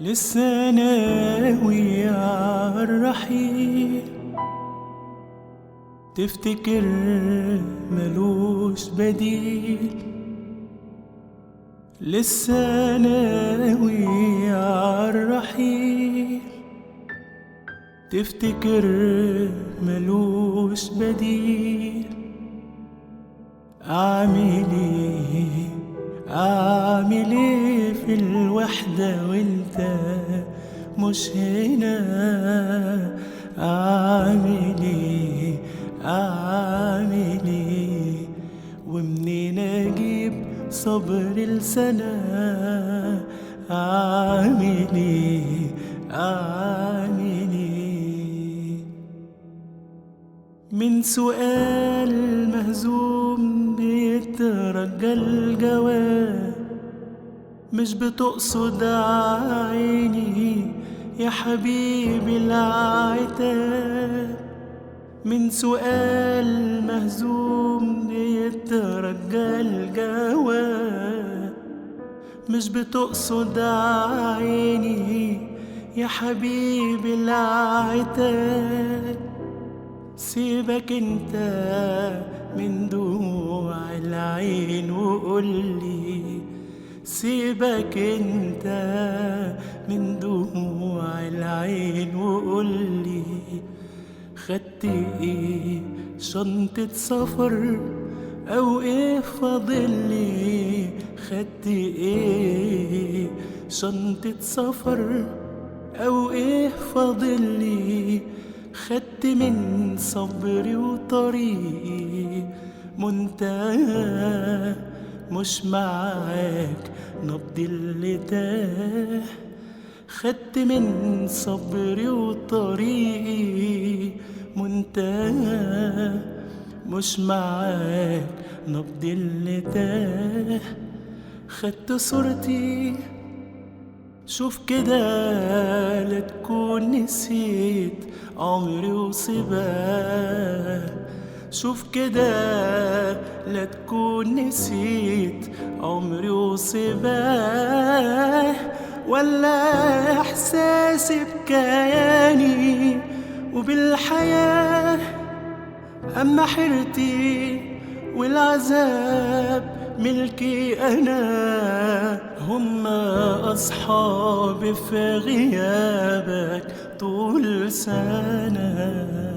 لسه ناوي عالرحيل، تفتكر ملوش بديل. لسه ناوي عالرحيل، تفتكر ملوش بديل. أعمل ايه في الوحدة وانت مش هنا؟ أعمل ايه ومنين اجيب صبر لسنة؟ أعمل ايه من سؤال مهزوم بيترجى الجواب؟ مش بتقصد عيني يا حبيبي العتاب؟ من سؤال مهزوم بيترجى الجواب؟ مش بتقصد عيني يا حبيبي العتاب؟ سيبك انت من دموع العين وقولي، سيبك انت من دموع العين وقولي، خدت ايه شنطة سفر او ايه فاضلي؟ خدت ايه شنطة سفر او ايه فاضلي؟ خدت من صبري وطريقي منتهى، مش معاك نبض اللي تاه. خدت من صبري وطريقي منتهى، مش معاك نبض اللي تاه. خدت صورتي شوف كده لا تكون نسيت عمري وصباه. شوف كده لا تكون نسيت عمري وصباه، ولا احساسي بكياني وبالحياة. اما حيرتي والعذاب ملكي انا، هما اصحابي في غيابك طول سنة.